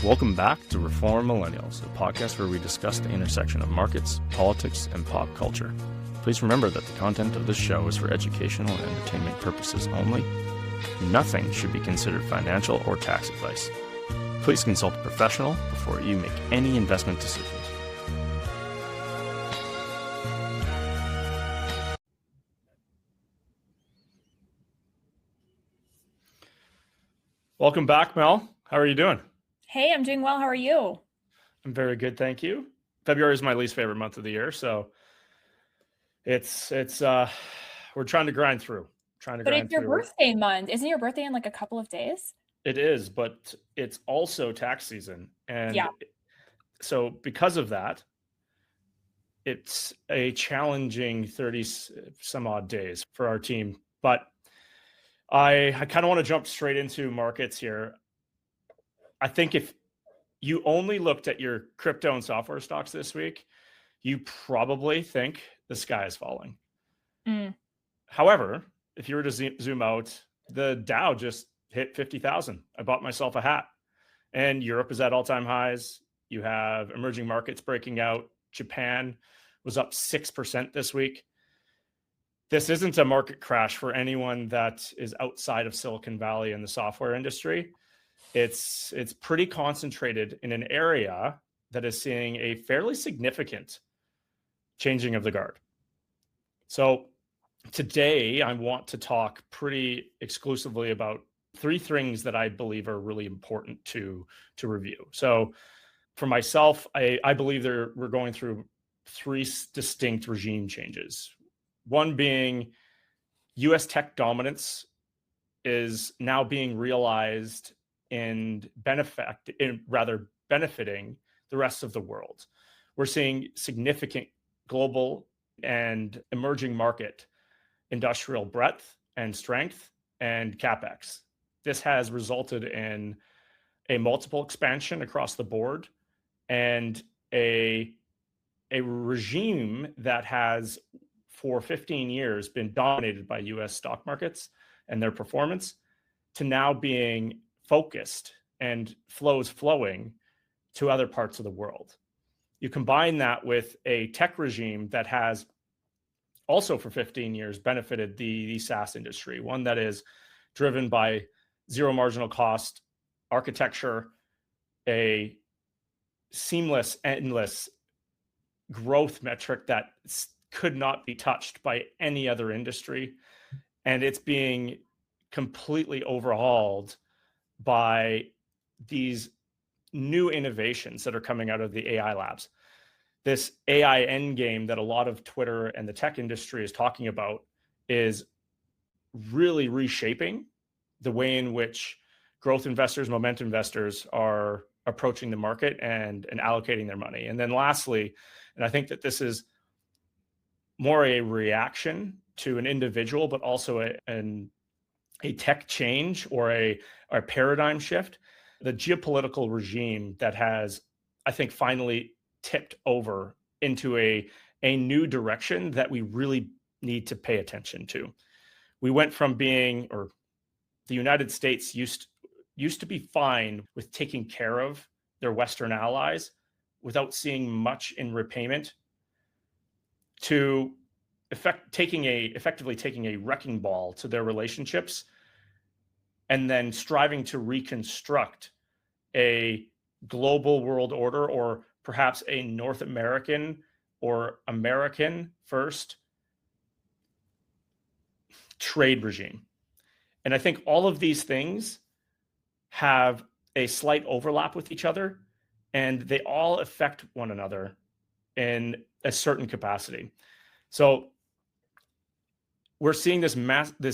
Welcome back to Reform Millennials, a podcast where we discuss the intersection of markets, politics, and pop culture. Please remember that the content of this show is for educational and entertainment purposes only. Nothing should be considered financial or tax advice. Please consult a professional before you make any investment decisions. Welcome back, Mel. How are you doing? Hey, I'm doing well. How are you? I'm very good, thank you. February is my least favorite month of the year, so it's we're trying to grind through. But it's your birthday month. Isn't your birthday in like a couple of days? It is, but it's also tax season. And so because of that, it's a challenging 30 some odd days for our team. But I kind of want to jump straight into markets here. I think if you only looked at your crypto and software stocks this week, you probably think the sky is falling. However, if you were to zoom out, the Dow just hit 50,000. I bought myself a hat. And Europe is at all-time highs. You have emerging markets breaking out. Japan was up 6% this week. This isn't a market crash for anyone that is outside of Silicon Valley and the software industry. It's pretty concentrated in an area that is seeing a fairly significant changing of the guard. So today, I want to talk pretty exclusively about three things that I believe are really important to review. So for myself, I believe we're going through three distinct regime changes. One being US tech dominance is now being realized and benefiting the rest of the world. We're seeing significant global and emerging market industrial breadth and strength and capex. This has resulted in a multiple expansion across the board and a regime that has for 15 years been dominated by US stock markets and their performance to now being focused and flows flowing to other parts of the world. You combine that with a tech regime that has also for 15 years benefited the SaaS industry, one that is driven by zero marginal cost architecture, a seamless, endless growth metric that could not be touched by any other industry. And it's being completely overhauled by these new innovations that are coming out of the AI labs. This AI Endgame that a lot of Twitter and the tech industry is talking about is really reshaping the way in which growth investors, momentum investors are approaching the market and allocating their money. And then lastly, and I think that this is more a reaction to an individual, but also a tech change or a paradigm shift, the geopolitical regime that has, I think, finally tipped over into a new direction that we really need to pay attention to. We went from being, or the United States used to be fine with taking care of their Western allies without seeing much in repayment, to effectively taking a wrecking ball to their relationships and then striving to reconstruct a global world order, or perhaps a North American or American first trade regime. And I think all of these things have a slight overlap with each other, and they all affect one another in a certain capacity. So we're seeing this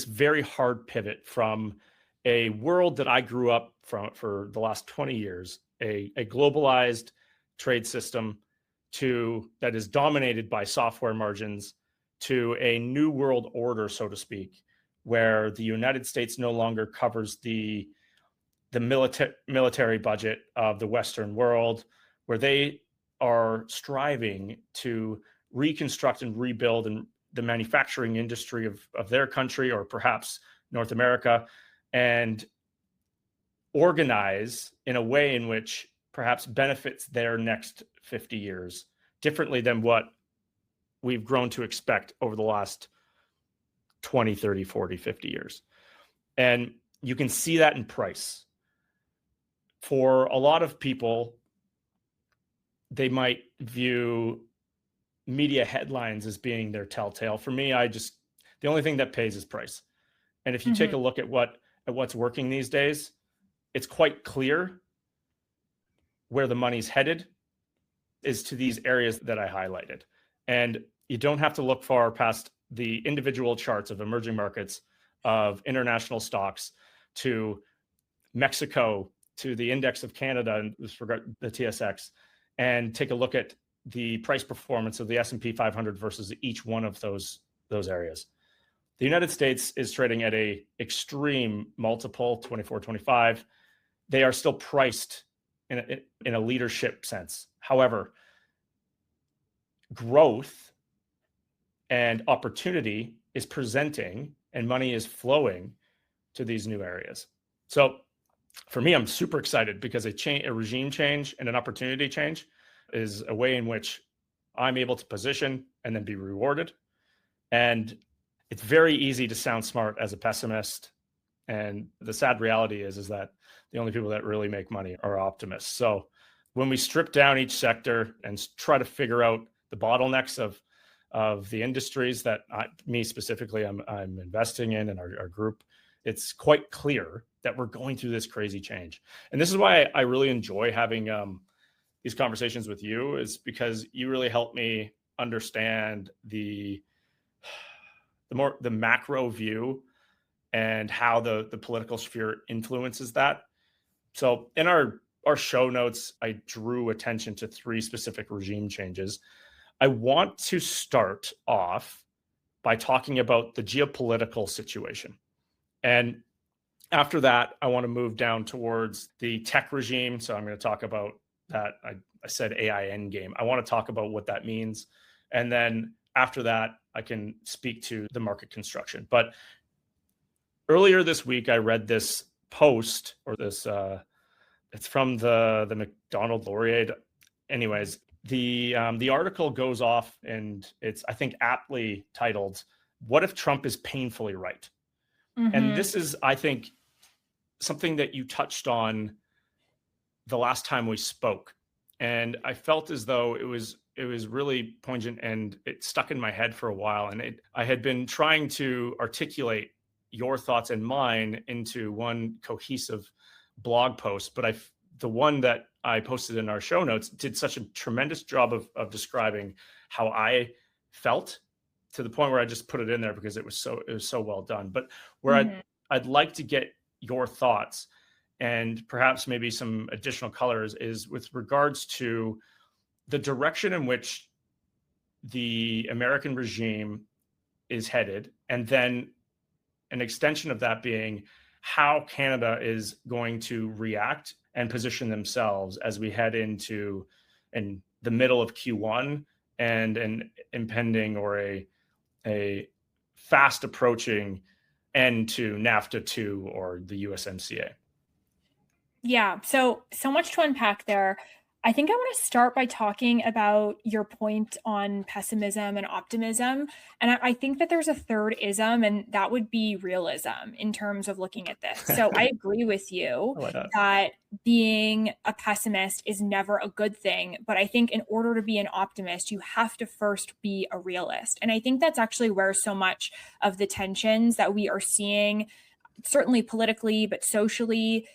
very hard pivot from a world that I grew up from for the last 20 years, a globalized trade system that is dominated by software margins, to a new world order, so to speak, where the United States no longer covers the military budget of the Western world, where they are striving to reconstruct and rebuild the manufacturing industry of their country, or perhaps North America, and organize in a way in which perhaps benefits their next 50 years differently than what we've grown to expect over the last 20, 30, 40, 50 years. And you can see that in price. For a lot of people, they might view media headlines as being their telltale. For me, the only thing that pays is price. And if you take a look at what's working these days, it's quite clear where the money's headed is to these areas that I highlighted. And you don't have to look far past the individual charts of emerging markets, of international stocks, to Mexico, to the index of Canada, and with regard to the TSX, and take a look at the price performance of the S&P 500 versus each one of those areas. The United States is trading at a extreme multiple, 24, 25. They are still priced in a leadership sense. However, growth and opportunity is presenting and money is flowing to these new areas. So for me, I'm super excited because a regime change and an opportunity change is a way in which I'm able to position and then be rewarded. And it's very easy to sound smart as a pessimist. And the sad reality is that the only people that really make money are optimists. So when we strip down each sector and try to figure out the bottlenecks of the industries that me specifically I'm investing in and our group, it's quite clear that we're going through this crazy change. And this is why I really enjoy having these conversations with you, is because you really help me understand the macro view and how the political sphere influences that. So in our show notes, I drew attention to 3 specific regime changes. I want to start off by talking about the geopolitical situation. And after that, I want to move down towards the tech regime. So I'm going to talk about that. I said AI Endgame. I want to talk about what that means. And then after that, I can speak to the market construction. But earlier this week, I read this post, or this, it's from the McDonald Laurier. Anyways, the article goes off, and it's, I think, aptly titled, "What if Trump is painfully right?" And this is, I think, something that you touched on the last time we spoke. And I felt as though it was really poignant, and it stuck in my head for a while. And I had been trying to articulate your thoughts and mine into one cohesive blog post, but the one that I posted in our show notes did such a tremendous job of describing how I felt, to the point where I just put it in there because it was so well done. But where I'd like to get your thoughts, and perhaps maybe some additional colors, is with regards to the direction in which the American regime is headed, and then an extension of that being how Canada is going to react and position themselves as we head into the middle of Q1 and an impending, or a fast approaching end to NAFTA 2 or the USMCA. Yeah, so much to unpack there. I think I want to start by talking about your point on pessimism and optimism. And I think that there's a third ism, and that would be realism in terms of looking at this. So I agree with you that being a pessimist is never a good thing. But I think in order to be an optimist, you have to first be a realist. And I think that's actually where so much of the tensions that we are seeing, certainly politically, but socially,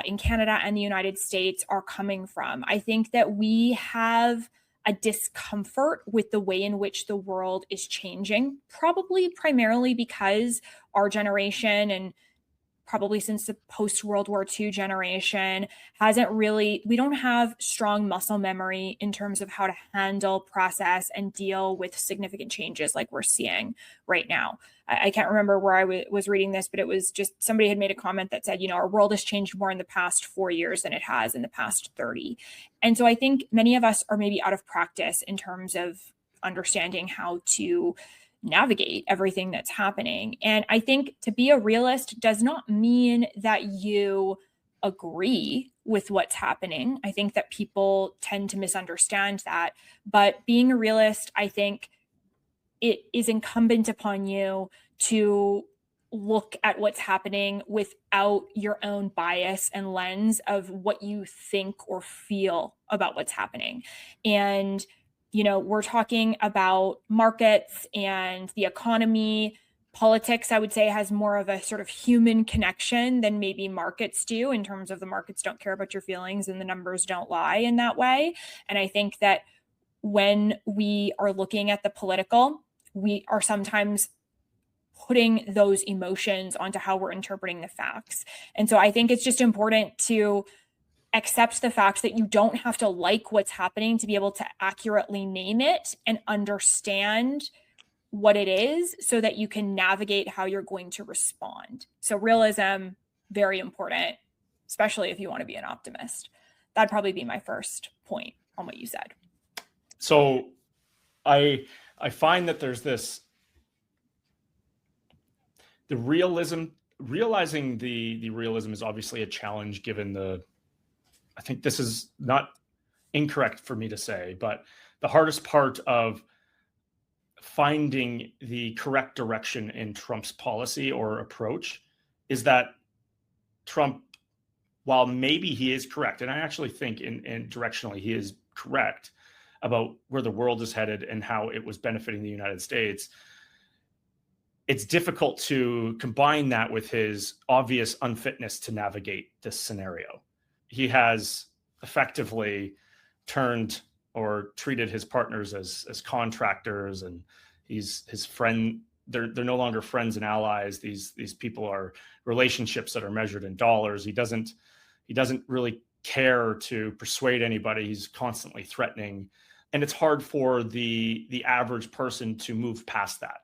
in Canada and the United States, are coming from. I think that we have a discomfort with the way in which the world is changing, probably primarily because our generation, and probably since the post-World War II generation, we don't have strong muscle memory in terms of how to handle, process, and deal with significant changes like we're seeing right now. I can't remember where I was reading this, but it was just, somebody had made a comment that said, our world has changed more in the past 4 years than it has in the past 30. And so I think many of us are maybe out of practice in terms of understanding how to navigate everything that's happening. And I think to be a realist does not mean that you agree with what's happening. I think that people tend to misunderstand that. But being a realist, I think it is incumbent upon you to look at what's happening without your own bias and lens of what you think or feel about what's happening. And, we're talking about markets and the economy. Politics, I would say, has more of a sort of human connection than maybe markets do, in terms of the markets don't care about your feelings and the numbers don't lie in that way. And I think that when we are looking at the political, we are sometimes putting those emotions onto how we're interpreting the facts. And so I think it's just important to accept the fact that you don't have to like what's happening to be able to accurately name it and understand what it is, so that you can navigate how you're going to respond. So realism, very important, especially if you want to be an optimist. That'd probably be my first point on what you said. So I find that there's realizing the realism is obviously a challenge, given I think this is not incorrect for me to say, but the hardest part of finding the correct direction in Trump's policy or approach is that Trump, while maybe he is correct, and I actually think in directionally he is correct about where the world is headed and how it was benefiting the United States, it's difficult to combine that with his obvious unfitness to navigate this scenario. He has effectively turned or treated his partners as contractors, and he's his friend. They're no longer friends and allies. These people are relationships that are measured in dollars. He doesn't really care to persuade anybody. He's constantly threatening, and it's hard for the average person to move past that.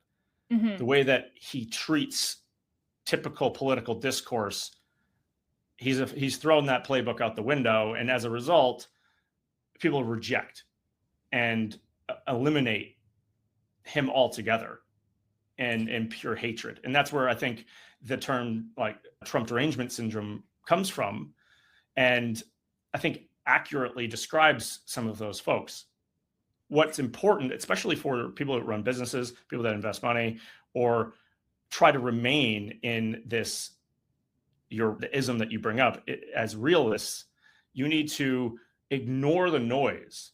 The way that he treats typical political discourse, he's thrown that playbook out the window, and as a result, people reject and eliminate him altogether, and pure hatred. And that's where I think the term like Trump derangement syndrome comes from, and I think accurately describes some of those folks. What's important, especially for people that run businesses, people that invest money, or try to remain in the ism that you bring up, as realists, you need to ignore the noise.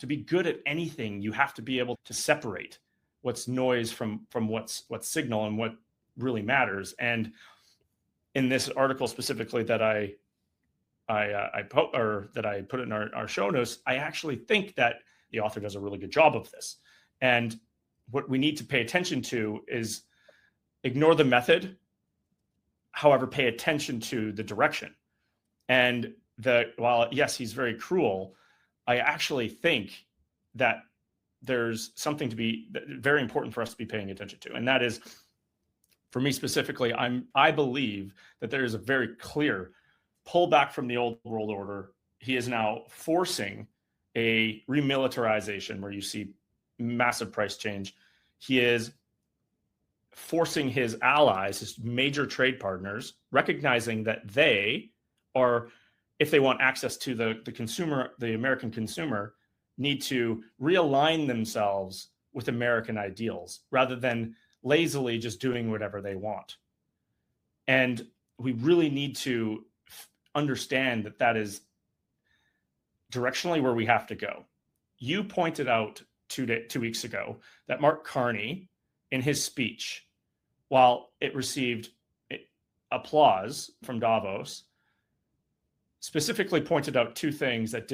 To be good at anything, you have to be able to separate what's noise from what's signal and what really matters. And in this article specifically that I put in our show notes, I actually think that the author does a really good job of this. And what we need to pay attention to is ignore the method, however, pay attention to the direction. And while yes, he's very cruel, I actually think that there's something to be very important for us to be paying attention to. And that is, for me specifically, I believe that there is a very clear pullback from the old world order. He is now forcing a remilitarization where you see massive price change. He is forcing his allies, his major trade partners, recognizing that they are, if they want access to the consumer, the American consumer, need to realign themselves with American ideals rather than lazily just doing whatever they want. And we really need to understand that that is directionally where we have to go. You pointed out 2 weeks ago that Mark Carney, in his speech, while it received applause from Davos, specifically pointed out two things that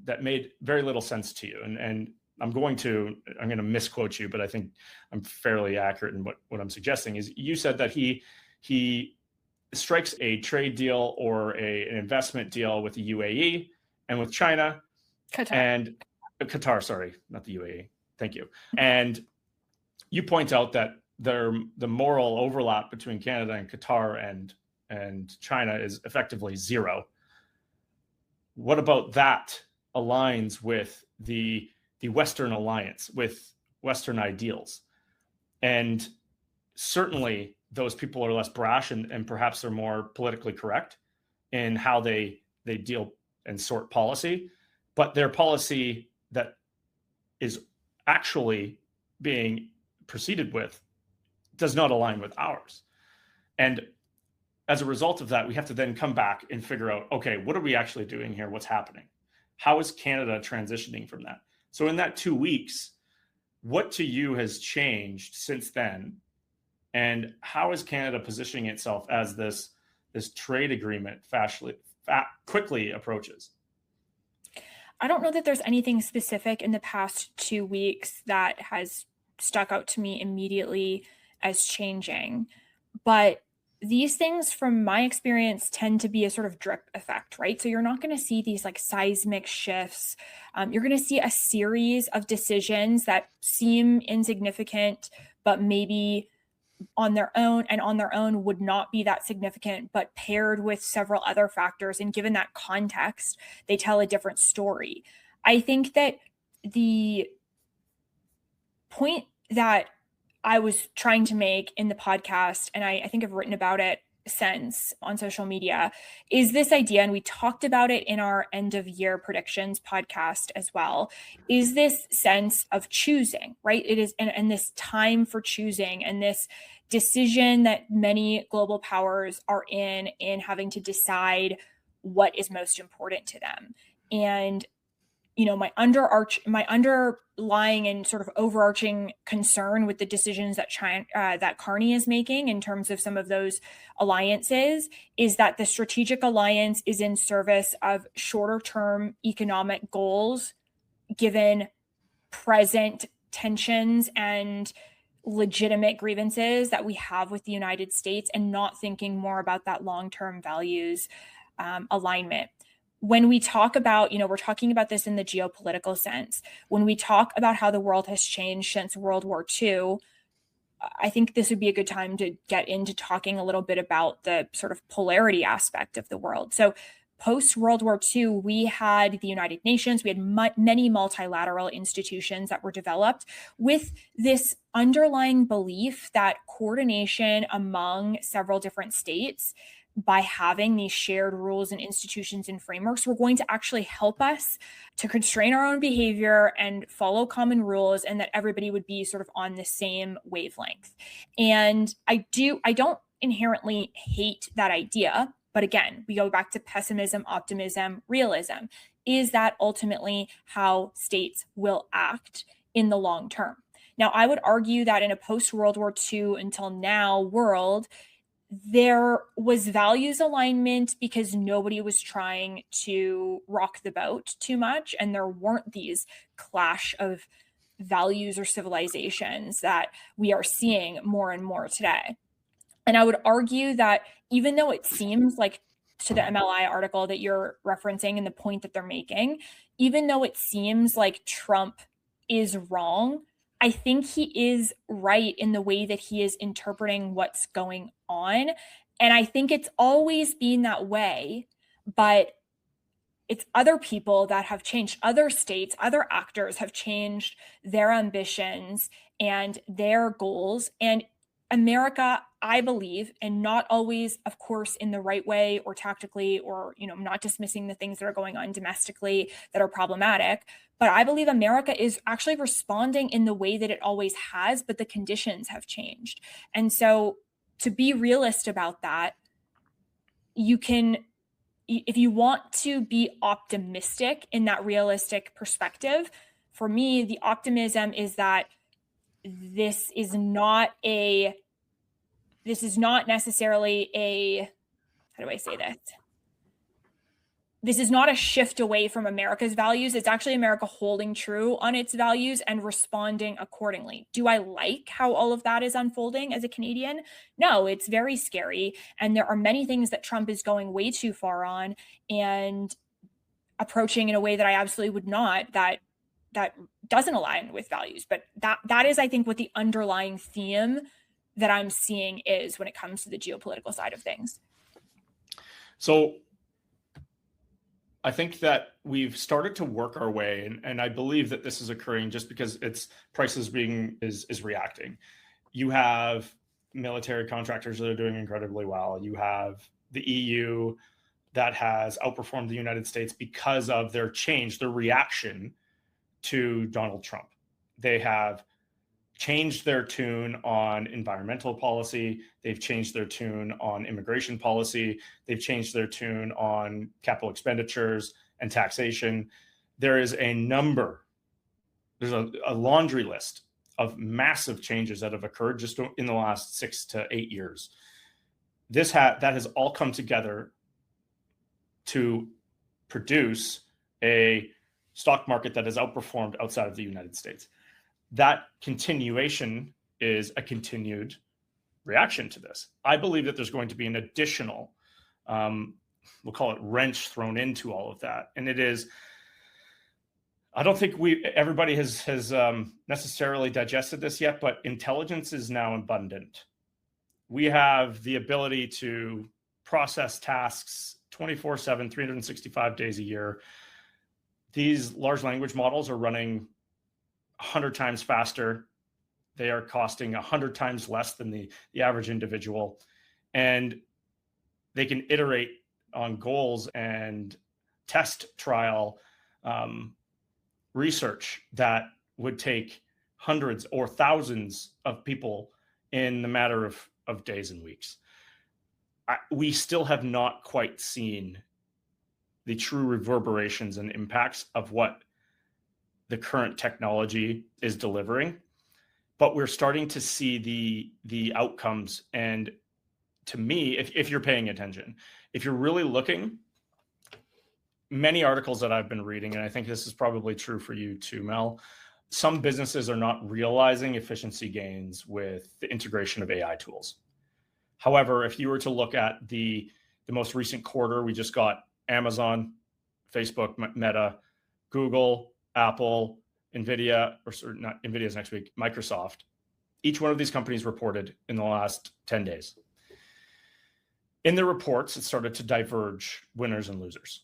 that made very little sense to you. And I'm going to misquote you, but I think I'm fairly accurate in what I'm suggesting. Is you said that he strikes a trade deal or an investment deal with the UAE and with China, Qatar, sorry, not the UAE. Thank you. And you point out that the moral overlap between Canada and Qatar and China is effectively zero. What about that aligns with the Western alliance, with Western ideals? And certainly those people are less brash and perhaps they're more politically correct in how they deal and sort policy, but their policy that is actually being proceeded with does not align with ours. And as a result of that, we have to then come back and figure out, okay, what are we actually doing here? What's happening? How is Canada transitioning from that? So in that 2 weeks, what to you has changed since then? And how is Canada positioning itself as this trade agreement quickly approaches? I don't know that there's anything specific in the past 2 weeks that has stuck out to me immediately as changing. But these things, from my experience, tend to be a sort of drip effect, right? So you're not going to see these like seismic shifts. You're going to see a series of decisions that seem insignificant, but maybe on their own would not be that significant, but paired with several other factors and given that context, they tell a different story. I think that the point that I was trying to make in the podcast, and I think I've written about it since on social media, is this idea, and we talked about it in our end of year predictions podcast as well, is this sense of choosing, right? It is, and this time for choosing, and this decision that many global powers are in having to decide what is most important to them. And my underlying and sort of overarching concern with the decisions that that Carney is making in terms of some of those alliances is that the strategic alliance is in service of shorter term economic goals, given present tensions and legitimate grievances that we have with the United States, and not thinking more about that long-term values alignment. When we talk about, we're talking about this in the geopolitical sense. When we talk about how the world has changed since World War II, I think this would be a good time to get into talking a little bit about the sort of polarity aspect of the world. So post World War II, we had the United Nations, we had many multilateral institutions that were developed with this underlying belief that coordination among several different states, by having these shared rules and institutions and frameworks, were going to actually help us to constrain our own behavior and follow common rules, and that everybody would be sort of on the same wavelength. And I don't inherently hate that idea. But again, we go back to pessimism, optimism, realism. Is that ultimately how states will act in the long term? Now, I would argue that in a post-World War II until now world, there was values alignment because nobody was trying to rock the boat too much, and there weren't these clash of values or civilizations that we are seeing more and more today. And I would argue that even though it seems like, to the MLI article that you're referencing and the point that they're making, even though it seems like Trump is wrong, I think he is right in the way that he is interpreting what's going on. And I think it's always been that way, but it's other people that have changed. Other states, other actors have changed their ambitions and their goals. And America, I believe, and not always, of course, in the right way or tactically, or, I'm not dismissing the things that are going on domestically that are problematic, but I believe America is actually responding in the way that it always has, but the conditions have changed. And so, to be realist about that, if you want to be optimistic in that realistic perspective, for me, the optimism is that this is not necessarily how do I say this? This is not a shift away from America's values. It's actually America holding true on its values and responding accordingly. Do I like how all of that is unfolding as a Canadian? No, it's very scary. And there are many things that Trump is going way too far on and approaching in a way that I absolutely would not, that doesn't align with values. But that is, I think, what the underlying theme that I'm seeing is when it comes to the geopolitical side of things. So I think that we've started to work our way, and I believe that this is occurring just because its prices is reacting. You have military contractors that are doing incredibly well. You have the EU that has outperformed the United States because of their change, their reaction to Donald Trump. They have changed their tune on environmental policy. They've changed their tune on immigration policy. They've changed their tune on capital expenditures and taxation. There's a laundry list of massive changes that have occurred just in the last 6 to 8 years. That has all come together to produce a stock market that has outperformed outside of the United States. That continuation is a continued reaction to this. I believe that there's going to be an additional, we'll call it wrench thrown into all of that. And it is, I don't think everybody has necessarily digested this yet, but intelligence is now abundant. We have the ability to process tasks 24/7, 365 days a year. These large language models are running 100 times faster. They are costing 100 times less than the average individual. And they can iterate on goals and test trial research that would take hundreds or thousands of people in the matter of days and weeks. We still have not quite seen the true reverberations and impacts of what the current technology is delivering, but we're starting to see the outcomes. And to me, if you're paying attention, if you're really looking, many articles that I've been reading, and I think this is probably true for you too, Mel, some businesses are not realizing efficiency gains with the integration of AI tools. However, if you were to look at the most recent quarter, we just got Amazon, Facebook, Meta, Google, Apple, NVIDIA, or not NVIDIA's next week, Microsoft. Each one of these companies reported in the last 10 days. In the reports, it started to diverge winners and losers.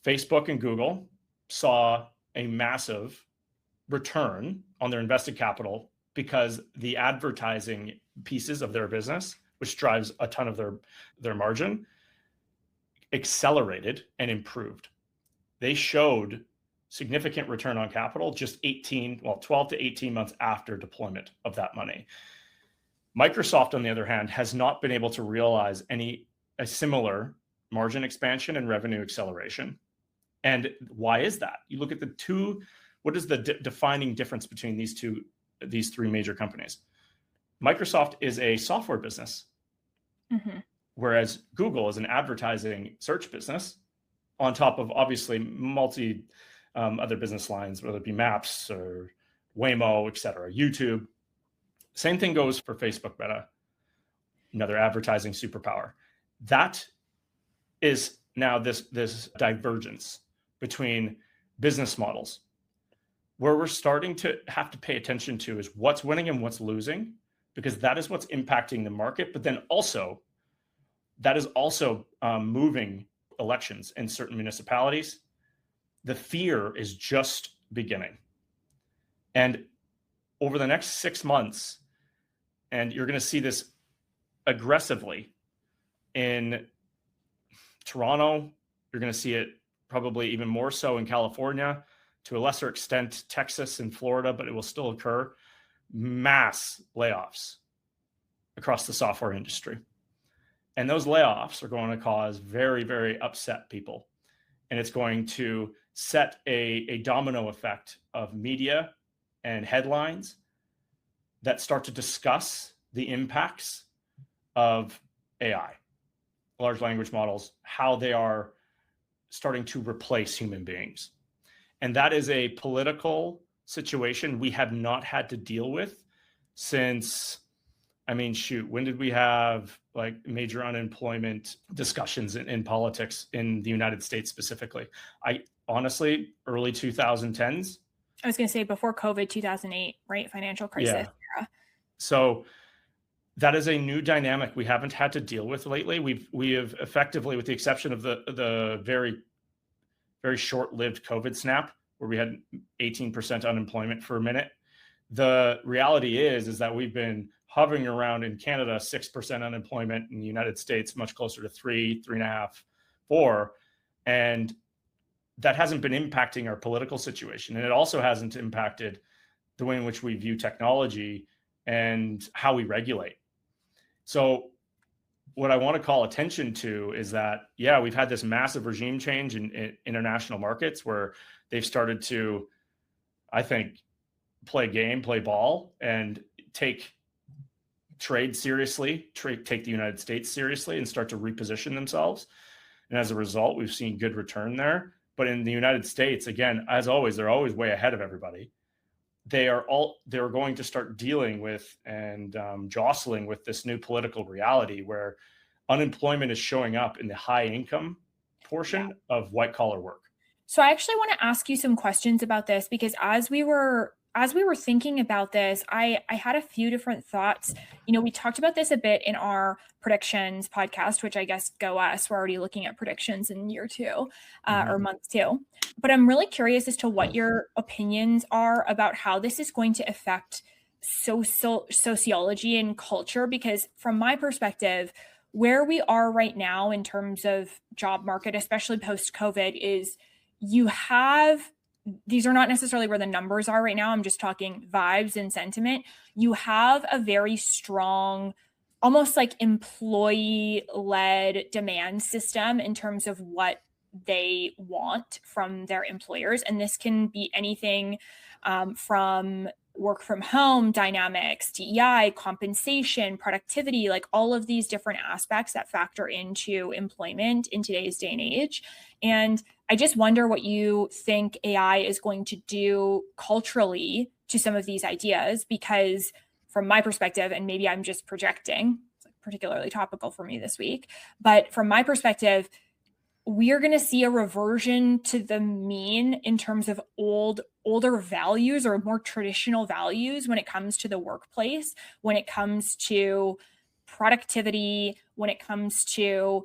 Facebook and Google saw a massive return on their invested capital because the advertising pieces of their business, which drives a ton of their margin, accelerated and improved. They showed significant return on capital just 12 to 18 months after deployment of that money. Microsoft, on the other hand, has not been able to realize a similar margin expansion and revenue acceleration. And why is that? You look at what is the defining difference between these three major companies? Microsoft is a software business, whereas Google is an advertising search business on top of obviously multi other business lines, whether it be Maps or Waymo, et cetera, YouTube. Same thing goes for Facebook, Meta, another advertising superpower. That is now this divergence between business models, where we're starting to have to pay attention to is what's winning and what's losing, because that is what's impacting the market. But then also, that is also moving elections in certain municipalities. The fear is just beginning. And over the next 6 months, and you're going to see this aggressively in Toronto, you're going to see it probably even more so in California, to a lesser extent, Texas and Florida, but it will still occur. Mass layoffs across the software industry. And those layoffs are going to cause very, very upset people. And it's going to set a domino effect of media and headlines that start to discuss the impacts of AI, large language models, how they are starting to replace human beings. And that is a political situation we have not had to deal with since, when did we have like major unemployment discussions in politics in the United States specifically? Honestly, early 2010s. I was going to say before COVID, 2008, right? Financial crisis era. So that is a new dynamic we haven't had to deal with lately. We have effectively, with the exception of the very, very short-lived COVID snap, where we had 18% unemployment for a minute. The reality is that we've been hovering around in Canada 6% unemployment, in the United States much closer to 3.5, 4, and that hasn't been impacting our political situation, and it also hasn't impacted the way in which we view technology and how we regulate. So what I want to call attention to is that, yeah, we've had this massive regime change in international markets where they've started to, I think, play ball, and take trade seriously, take the United States seriously, and start to reposition themselves. And as a result, we've seen good return there. But in the United States, again, as always, they're always way ahead of everybody. They're going to start dealing with and jostling with this new political reality where unemployment is showing up in the high income portion of white collar work. So I actually want to ask you some questions about this, because as we were thinking about this, I had a few different thoughts. We talked about this a bit in our predictions podcast, which I guess go us. We're already looking at predictions in year 2 or month 2. But I'm really curious as to what your opinions are about how this is going to affect sociology and culture, because from my perspective, where we are right now in terms of job market, especially post-COVID, is these are not necessarily where the numbers are right now. I'm just talking vibes and sentiment. You have a very strong, almost like employee-led demand system in terms of what they want from their employers. And this can be anything from work from home dynamics, DEI, compensation, productivity, like all of these different aspects that factor into employment in today's day and age. And I just wonder what you think AI is going to do culturally to some of these ideas, because from my perspective, and maybe I'm just projecting, it's like particularly topical for me this week, but from my perspective, we are going to see a reversion to the mean in terms of older values or more traditional values when it comes to the workplace, when it comes to productivity, when it comes to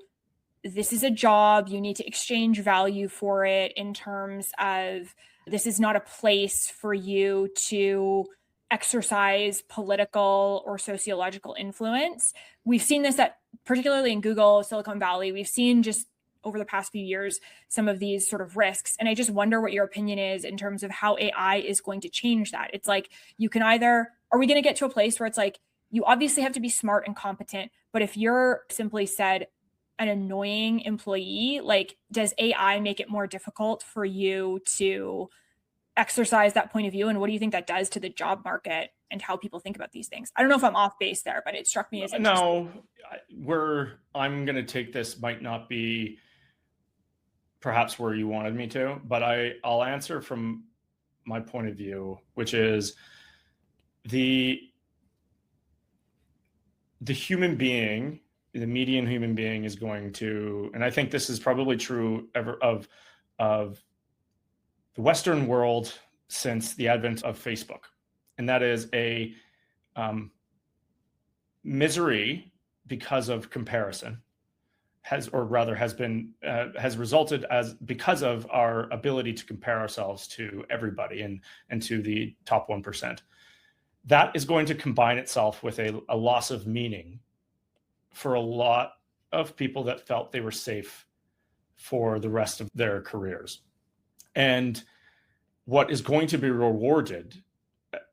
this is a job, you need to exchange value for it, in terms of this is not a place for you to exercise political or sociological influence. We've seen this particularly in Google, Silicon Valley. We've seen just over the past few years some of these sort of risks. And I just wonder what your opinion is in terms of how AI is going to change that. It's like, are we going to get to a place where it's like, you obviously have to be smart and competent, but if you're simply said an annoying employee, like, does AI make it more difficult for you to exercise that point of view? And what do you think that does to the job market and how people think about these things? I don't know if I'm off base there, but it struck me as interesting. No, I'm going to take this might not be perhaps where you wanted me to, but I'll answer from my point of view, which is the human being, the median human being is going to, and I think this is probably true of the Western world since the advent of Facebook, and that is a misery because of comparison has resulted because of our ability to compare ourselves to everybody and to the top 1%. That is going to combine itself with a loss of meaning for a lot of people that felt they were safe for the rest of their careers. And what is going to be rewarded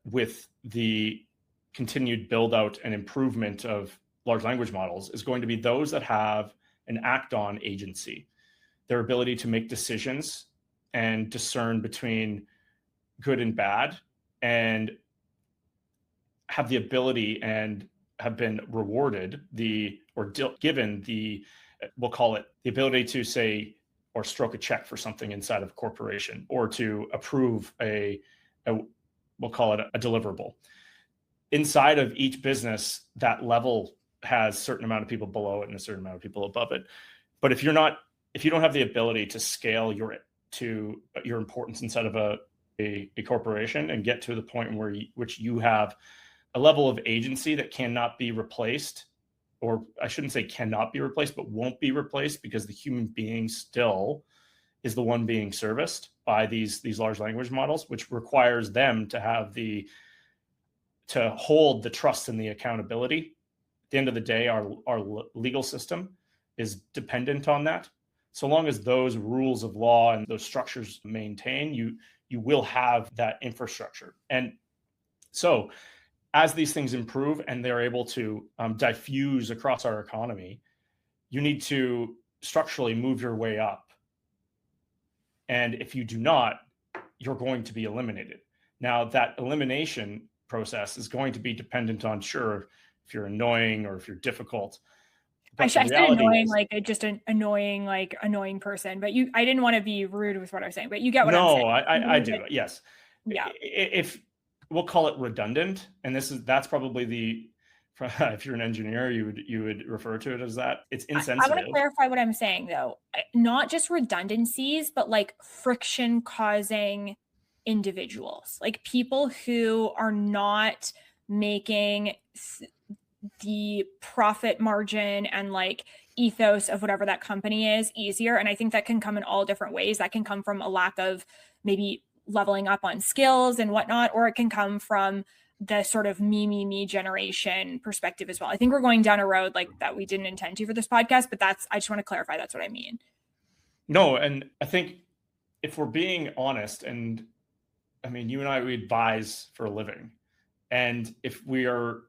with the continued build out and improvement of large language models is going to be those that have an act on agency, their ability to make decisions and discern between good and bad, and have the ability and have been rewarded given the, we'll call it the ability to say or stroke a check for something inside of a corporation, or to approve we'll call it a deliverable. Inside of each business, that level has a certain amount of people below it and a certain amount of people above it. But if you don't have the ability to scale your importance inside of a corporation and get to the point which you have a level of agency that cannot be replaced, or I shouldn't say cannot be replaced, but won't be replaced, because the human being still is the one being serviced by these large language models, which requires them to have the to hold the trust and the accountability. At the end of the day, our legal system is dependent on that. So long as those rules of law and those structures maintain, you will have that infrastructure. And so as these things improve and they're able to diffuse across our economy, you need to structurally move your way up. And if you do not, you're going to be eliminated. Now, that elimination process is going to be dependent on, sure, if you're annoying or if you're difficult. I But the said reality annoying, is, like just an annoying person, but I didn't want to be rude with what I was saying, but you get what I'm saying. no, I do. Yes. Yeah. If we'll call it redundant, and that's probably if you're an engineer, you would refer to it as that. It's I want to insensitive. clarify what I'm saying though. Not just redundancies, but like friction causing individuals, like people who are not making the profit margin and like ethos of whatever that company is easier. And I think that can come in all different ways. That can come from a lack of maybe leveling up on skills and whatnot, or it can come from the sort of me generation perspective as well. I think we're going down a road like that we didn't intend to for this podcast, but I just want to clarify that's what I mean. No, and I think if we're being honest, and I mean, you and I, we advise for a living. And if we're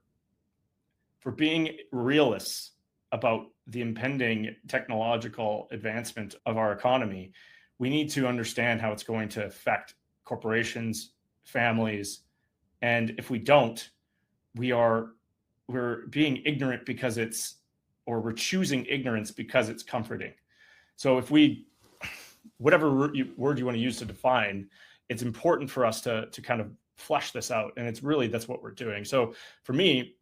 being realists about the impending technological advancement of our economy, we need to understand how it's going to affect corporations, families. And if we don't, we're being ignorant we're choosing ignorance because it's comforting. So if whatever word you want to use to define, it's important for us to kind of flesh this out. And that's what we're doing. So for me,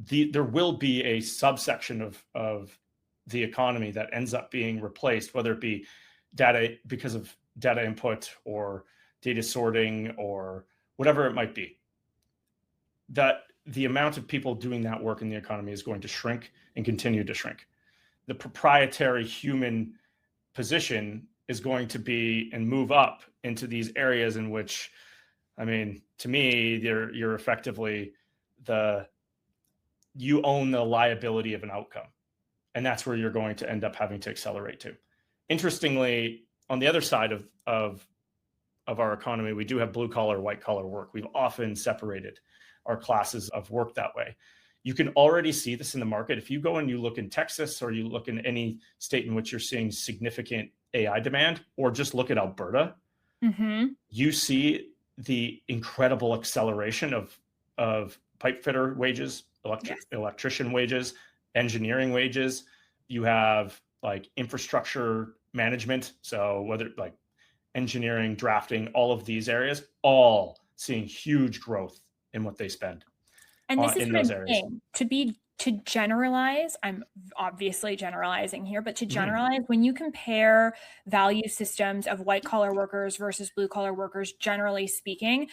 there will be a subsection of the economy that ends up being replaced, whether it be data because of data input or data sorting or whatever it might be. That the amount of people doing that work in the economy is going to shrink and continue to shrink. The proprietary human position is going to be and move up into these areas in which, I mean, to me, you're effectively you own the liability of an outcome. And that's where you're going to end up having to accelerate to. Interestingly, on the other side of our economy, we do have blue collar, white collar work. We've often separated our classes of work that way. You can already see this in the market. If you go and you look in Texas or you look in any state in which you're seeing significant AI demand, or just look at Alberta, you see the incredible acceleration of pipe fitter wages, electrician wages, engineering wages. You have like infrastructure management. So whether like engineering, drafting, all of these areas, all seeing huge growth in what they spend. And this is in those areas. To generalize, I'm obviously generalizing here, but to generalize, when you compare value systems of white collar workers versus blue collar workers, generally speaking,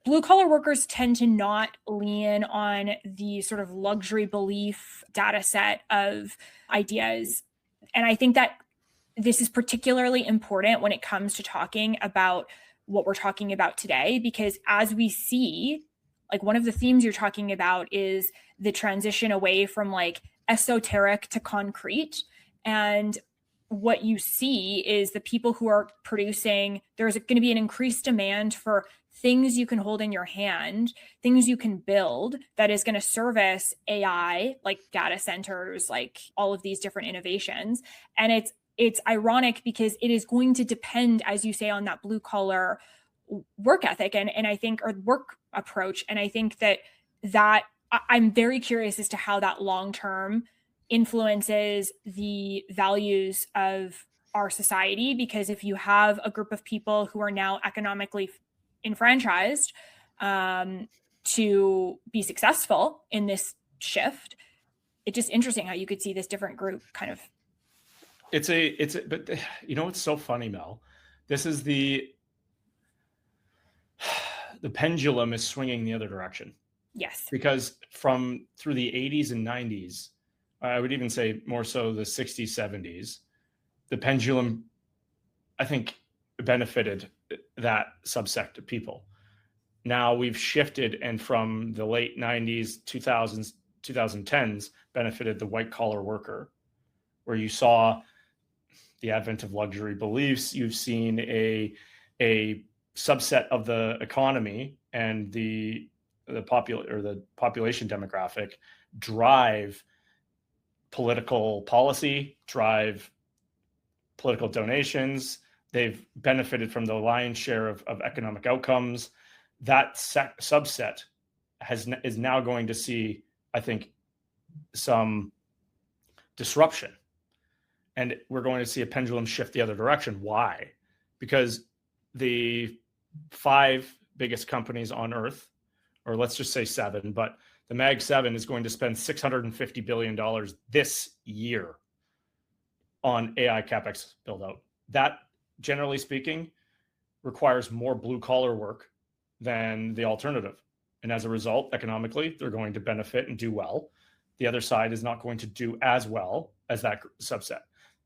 blue collar workers tend to not lean on the sort of luxury belief data set of ideas. And I think that this is particularly important when it comes to talking about what we're talking about today, because as we see, like one of the themes you're talking about is the transition away from like esoteric to concrete. And what you see is the people who are producing, there's going to be an increased demand for things you can hold in your hand, things you can build that is going to service AI, like data centers, like all of these different innovations. And it's ironic because it is going to depend, as you say, on that blue collar work ethic and I think, or work approach. And I think that I'm very curious as to how that long-term influences the values of our society, because if you have a group of people who are now economically enfranchised to be successful in this shift, it's just interesting how you could see this different group kind of. But you know, it's so funny, Mel. This is the pendulum is swinging the other direction. Yes. Because through the 80s and 90s, I would even say more so the 60s, 70s, the pendulum, I think, benefited that subsect of people. now we've shifted, and from the late 90s, 2000s, 2010s benefited the white collar worker, where you saw the advent of luxury beliefs. You've seen a subset of the economy and the population demographic drive political policy, drive political donations. They've benefited from the lion's share of economic outcomes. That subset is now going to see, I think, some disruption. And we're going to see a pendulum shift the other direction. Why? Because the 5 biggest companies on Earth, or let's just say 7, but the Mag 7 is going to spend $650 billion this year on AI CapEx build out. That, generally speaking, requires more blue collar work than the alternative. And as a result, economically, they're going to benefit and do well. The other side is not going to do as well as that subset.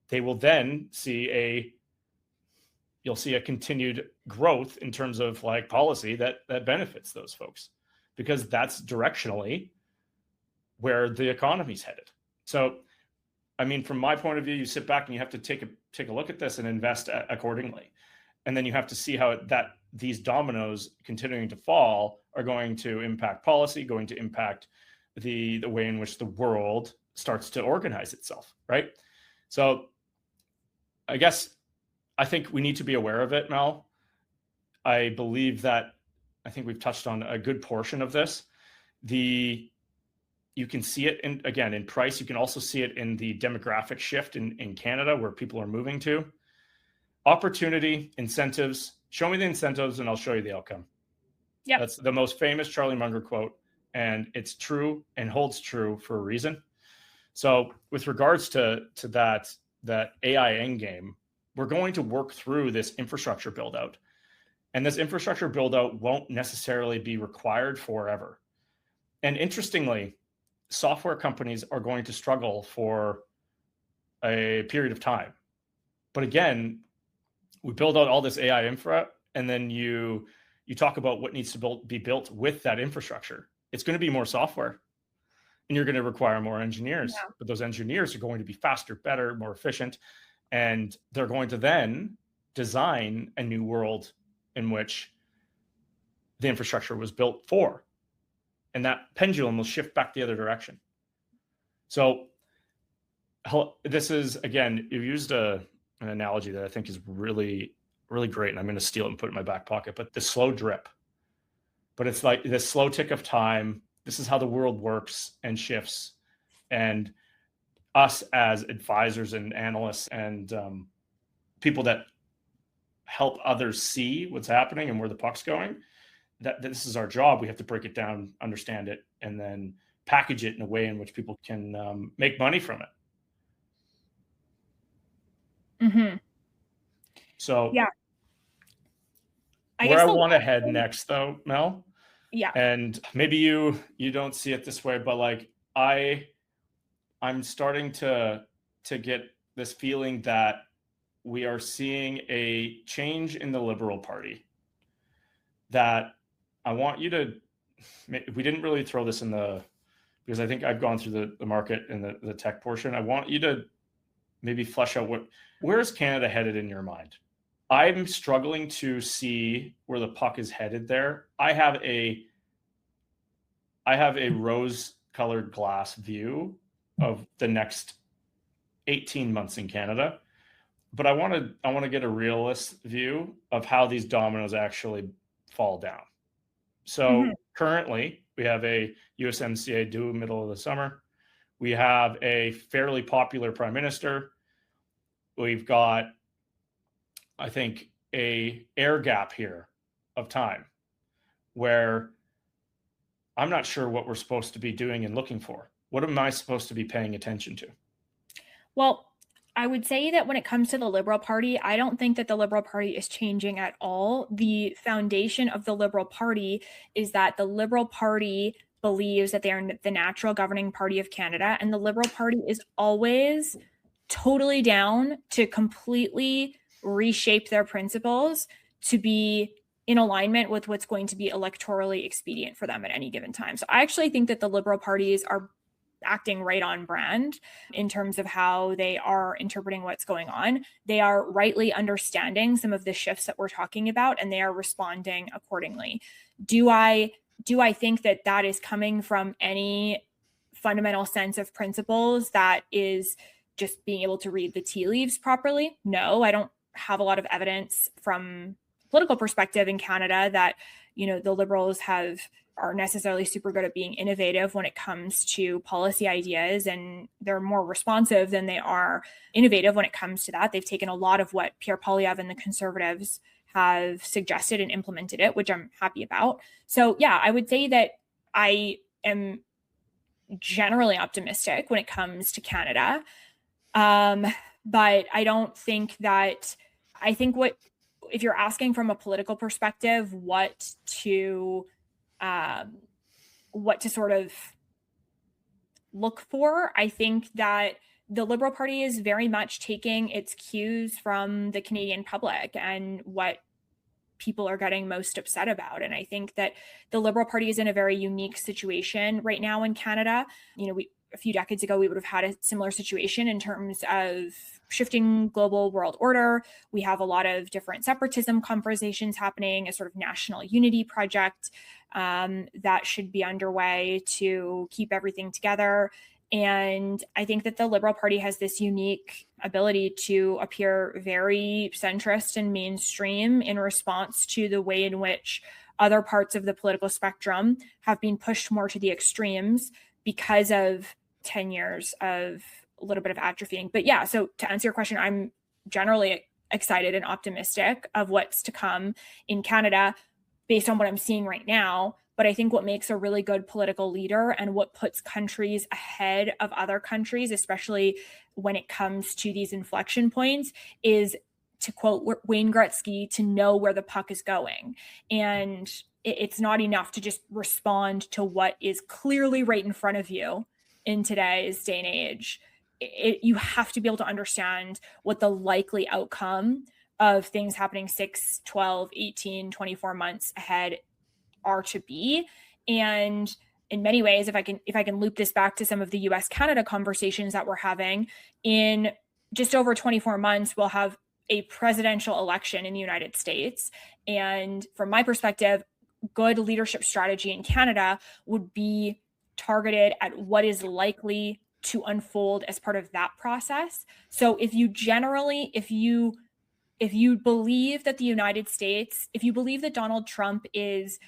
They will then see you'll see a continued growth in terms of like policy that benefits those folks, because that's directionally where the economy's headed. So, I mean, from my point of view, you sit back and you have to take a look at this and invest accordingly. And then you have to see how these dominoes continuing to fall are going to impact policy, going to impact the way in which the world starts to organize itself, right? So I think we need to be aware of it, Mel. I believe that I think we've touched on a good portion of this. You can see it in price. You can also see it in the demographic shift in Canada, where people are moving to. Opportunity, incentives. Show me the incentives and I'll show you the outcome. Yeah. That's the most famous Charlie Munger quote, and it's true and holds true for a reason. So with regards to that AI endgame, we're going to work through this infrastructure build out. And this infrastructure build out won't necessarily be required forever. And interestingly, software companies are going to struggle for a period of time. But again, we build out all this AI infra, and then you talk about what needs to be built with that infrastructure. It's going to be more software, and you're going to require more engineers. Yeah. But those engineers are going to be faster, better, more efficient, and they're going to then design a new world in which the infrastructure was built for. And that pendulum will shift back the other direction. So this is, again, you used an analogy that I think is really, really great, and I'm going to steal it and put it in my back pocket, but the slow drip. But it's like this slow tick of time. This is how the world works and shifts. And us as advisors and analysts and people that help others see what's happening and where the puck's going, that this is our job. We have to break it down, understand it, and then package it in a way in which people can make money from it. Mm-hmm. So yeah, where I want to head next, though, Mel. Yeah. And maybe you don't see it this way, but like I'm starting to get this feeling that we are seeing a change in the Liberal Party. That I want you to, we didn't really throw this in because I think I've gone through the market and the tech portion. I want you to maybe flesh out where is Canada headed in your mind? I'm struggling to see where the puck is headed there. I have a rose-colored glass view of the next 18 months in Canada, but I want to get a realist view of how these dominoes actually fall down. So currently, we have a USMCA due middle of the summer. We have a fairly popular prime minister. We've got, I think, a air gap here of time where I'm not sure what we're supposed to be doing and looking for. What am I supposed to be paying attention to? Well, I would say that when it comes to the Liberal Party, I don't think that the Liberal Party is changing at all. The foundation of the Liberal Party is that the Liberal Party believes that they are the natural governing party of Canada, and the Liberal Party is always totally down to completely reshape their principles to be in alignment with what's going to be electorally expedient for them at any given time. So I actually think that the Liberal parties are acting right on brand in terms of how they are interpreting what's going on. They are rightly understanding some of the shifts that we're talking about, and they are responding accordingly. Do I think that that is coming from any fundamental sense of principles that is just being able to read the tea leaves properly? No, I don't have a lot of evidence from a political perspective in Canada that, the Liberals are necessarily super good at being innovative when it comes to policy ideas, and they're more responsive than they are innovative when it comes to that. They've taken a lot of what Pierre Poilievre and the Conservatives have suggested and implemented it, which I'm happy about. So yeah, I would say that I am generally optimistic when it comes to Canada. But I don't think that, I think if you're asking from a political perspective, what to sort of look for, I think that the Liberal Party is very much taking its cues from the Canadian public and what people are getting most upset about. And I think that the Liberal Party is in a very unique situation right now in Canada. A few decades ago, we would have had a similar situation in terms of shifting global world order. We have a lot of different separatism conversations happening, a sort of national unity project that should be underway to keep everything together. And I think that the Liberal Party has this unique ability to appear very centrist and mainstream in response to the way in which other parts of the political spectrum have been pushed more to the extremes because of 10 years of a little bit of atrophying. But yeah, so to answer your question, I'm generally excited and optimistic of what's to come in Canada based on what I'm seeing right now. But I think what makes a really good political leader and what puts countries ahead of other countries, especially when it comes to these inflection points, is, to quote Wayne Gretzky, to know where the puck is going. And it's not enough to just respond to what is clearly right in front of you in today's day and age. You have to be able to understand what the likely outcome of things happening 6, 12, 18, 24 months ahead are to be. And in many ways, if I can loop this back to some of the US Canada conversations that we're having, in just over 24 months, we'll have a presidential election in the United States. And from my perspective, good leadership strategy in Canada would be targeted at what is likely to unfold as part of that process. So if you believe that the United States, if you believe that Donald Trump is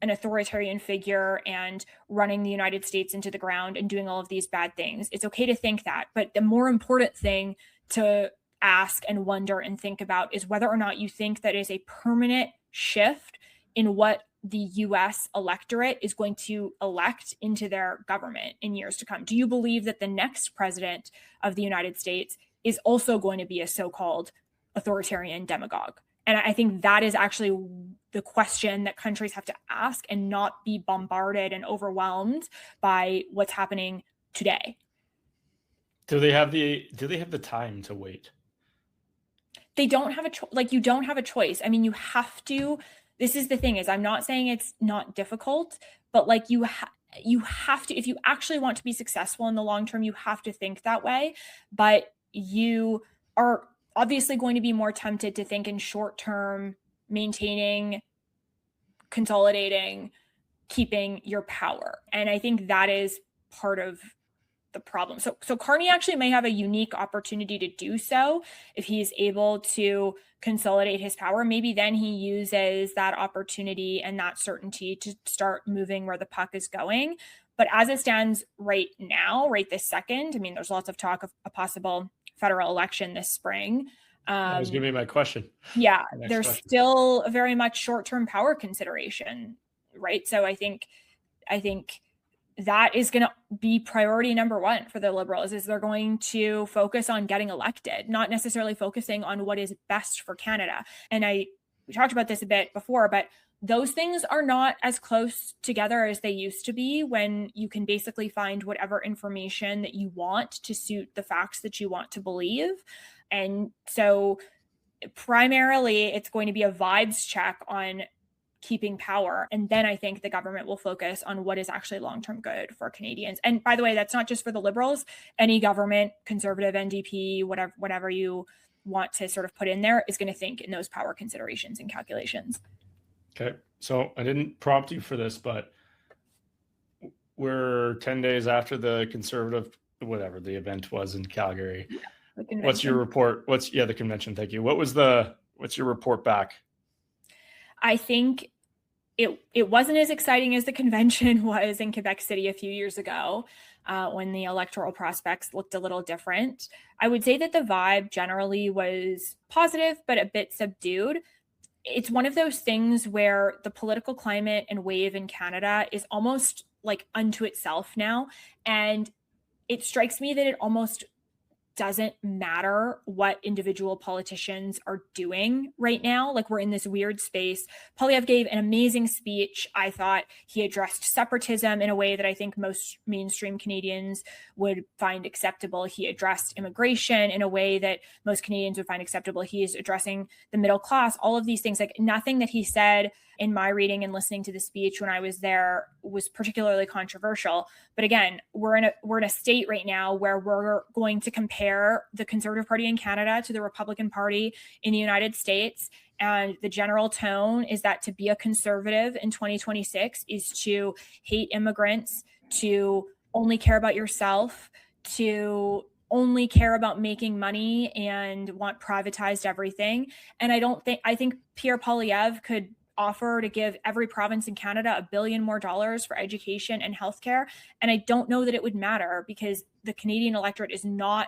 an authoritarian figure and running the United States into the ground and doing all of these bad things, it's okay to think that. But the more important thing to ask and wonder and think about is whether or not you think that is a permanent shift in what the US electorate is going to elect into their government in years to come. Do you believe that the next president of the United States is also going to be a so-called authoritarian demagogue? And I think that is actually the question that countries have to ask, and not be bombarded and overwhelmed by what's happening today. Do they have the time to wait? They don't have you don't have a choice. I mean, you have to. This is the thing, is I'm not saying it's not difficult, but you have to, if you actually want to be successful in the long term, you have to think that way. But you are obviously going to be more tempted to think in short term, maintaining, consolidating, keeping your power. And I think that is part of the problem. So Carney actually may have a unique opportunity to do so if he's able to consolidate his power. Maybe then he uses that opportunity and that certainty to start moving where the puck is going. But as it stands right now, right this second, I mean, there's lots of talk of a possible federal election this spring. That was going to be my question. Yeah, there's still very much short-term power consideration, right? So I think that is going to be priority number one for the Liberals, is they're going to focus on getting elected, not necessarily focusing on what is best for Canada. And we talked about this a bit before, but those things are not as close together as they used to be, when you can basically find whatever information that you want to suit the facts that you want to believe. And so primarily it's going to be a vibes check on keeping power. And then I think the government will focus on what is actually long-term good for Canadians. And by the way, that's not just for the Liberals. Any government, Conservative, NDP, whatever you want to sort of put in there, is going to think in those power considerations and calculations. Okay. So I didn't prompt you for this, but we're 10 days after the Conservative, whatever the event was in Calgary. Yeah, what's your report? The convention. Thank you. What's your report back? I think it wasn't as exciting as the convention was in Quebec City a few years ago, when the electoral prospects looked a little different. I would say that the vibe generally was positive, but a bit subdued. It's one of those things where the political climate and wave in Canada is almost like unto itself now. And it strikes me that it almost doesn't matter what individual politicians are doing right now. Like, we're in this weird space. Poilievre gave an amazing speech. I thought he addressed separatism in a way that I think most mainstream Canadians would find acceptable. He addressed immigration in a way that most Canadians would find acceptable. He is addressing the middle class, all of these things. Like, nothing that he said in my reading and listening to the speech when I was there was particularly controversial. But again, we're in a state right now where we're going to compare the Conservative Party in Canada to the Republican Party in the United States. And the general tone is that to be a conservative in 2026 is to hate immigrants, to only care about yourself, to only care about making money and want privatized everything. And I think Pierre Poilievre could offer to give every province in Canada $1 billion more for education and healthcare. And I don't know that it would matter, because the Canadian electorate is not,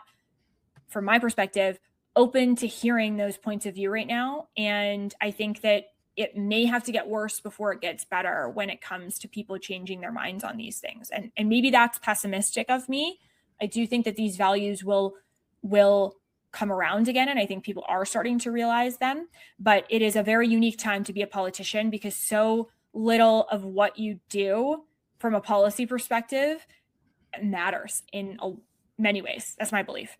from my perspective, open to hearing those points of view right now. And I think that it may have to get worse before it gets better when it comes to people changing their minds on these things. And maybe that's pessimistic of me. I do think that these values will come around again, and I think people are starting to realize them. But it is a very unique time to be a politician, because so little of what you do from a policy perspective matters in many ways. That's my belief.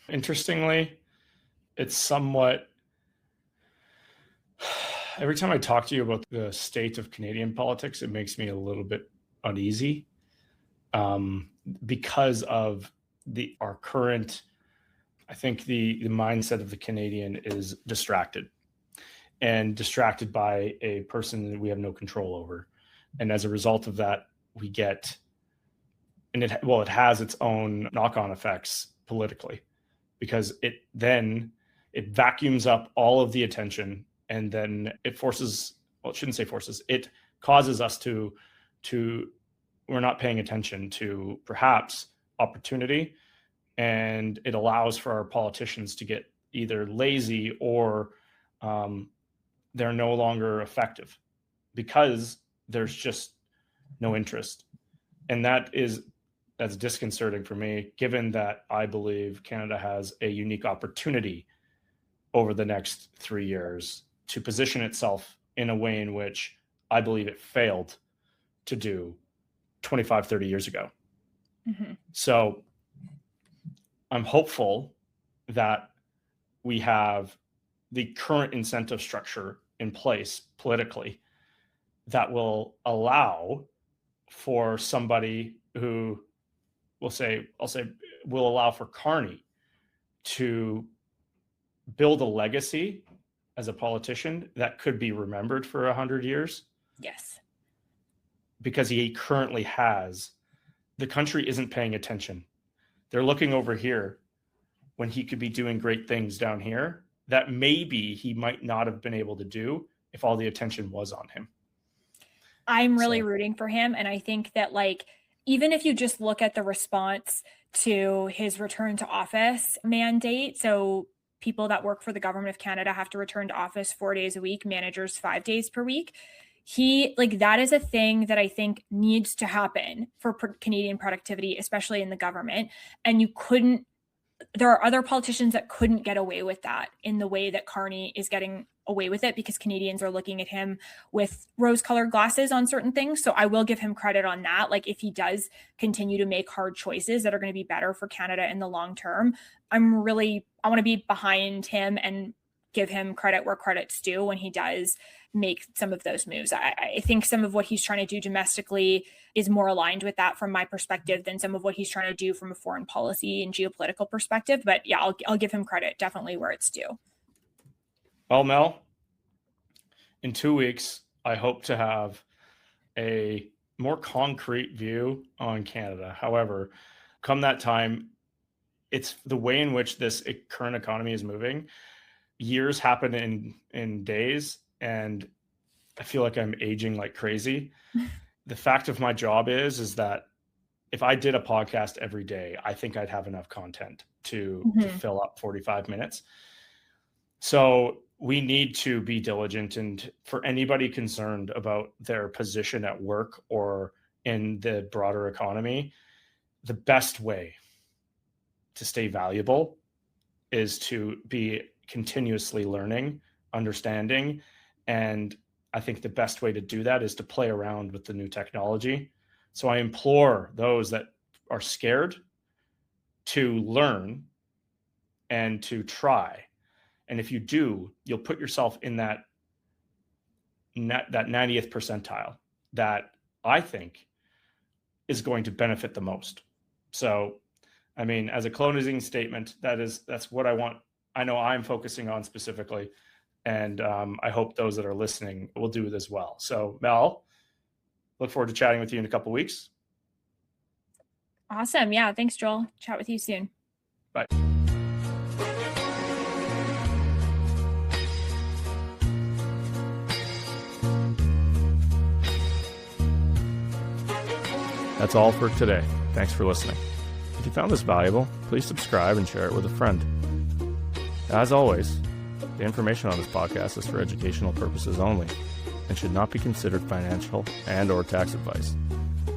Interestingly, it's somewhat, every time I talk to you about the state of Canadian politics, it makes me a little bit uneasy, because of our current, I think the mindset of the Canadian is distracted by a person that we have no control over. And as a result of that, we get, and it has its own knock-on effects politically, because it vacuums up all of the attention, and then it it causes us to we're not paying attention to perhaps opportunity, and it allows for our politicians to get either lazy or they're no longer effective because there's just no interest. And that's disconcerting for me, given that I believe Canada has a unique opportunity over the next 3 years to position itself in a way in which I believe it failed to do 25, 30 years ago. Mm-hmm. So I'm hopeful that we have the current incentive structure in place politically that will allow for somebody who will allow for Carney to build a legacy as a politician that could be remembered for 100 years. Yes. Because he currently the country isn't paying attention. They're looking over here when he could be doing great things down here that maybe he might not have been able to do if all the attention was on him. I'm really rooting for him. And I think that, like, even if you just look at the response to his return to office mandate, so people that work for the government of Canada have to return to office 4 days a week, managers 5 days per week. That is a thing that I think needs to happen for Canadian productivity, especially in the government. And there are other politicians that couldn't get away with that in the way that Carney is getting away with it, because Canadians are looking at him with rose-colored glasses on certain things. So I will give him credit on that. Like, if he does continue to make hard choices that are going to be better for Canada in the long term, I want to be behind him and give him credit where credit's due when he does make some of those moves. I think some of what he's trying to do domestically is more aligned with that from my perspective than some of what he's trying to do from a foreign policy and geopolitical perspective. But yeah, I'll give him credit definitely where it's due. Well, Mel, in 2 weeks, I hope to have a more concrete view on Canada. However, come that time, it's the way in which this current economy is moving. Years happen in days, and I feel like I'm aging like crazy. The fact of my job is that if I did a podcast every day, I think I'd have enough content to fill up 45 minutes. So we need to be diligent, and for anybody concerned about their position at work or in the broader economy, the best way to stay valuable is to be continuously learning, understanding. And I think the best way to do that is to play around with the new technology. So I implore those that are scared to learn and to try. And if you do, you'll put yourself in that 90th percentile that I think is going to benefit the most. So, I mean, as a closing statement, that's what I want. I know I'm focusing on specifically, and I hope those that are listening will do it as well. So, Mel, look forward to chatting with you in a couple of weeks. Awesome. Yeah. Thanks, Joel. Chat with you soon. Bye. That's all for today. Thanks for listening. If you found this valuable, please subscribe and share it with a friend. As always, the information on this podcast is for educational purposes only and should not be considered financial and/or tax advice.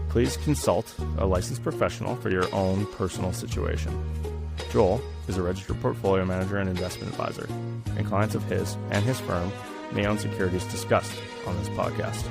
Please consult a licensed professional for your own personal situation. Joel is a registered portfolio manager and investment advisor, and clients of his and his firm may own securities discussed on this podcast.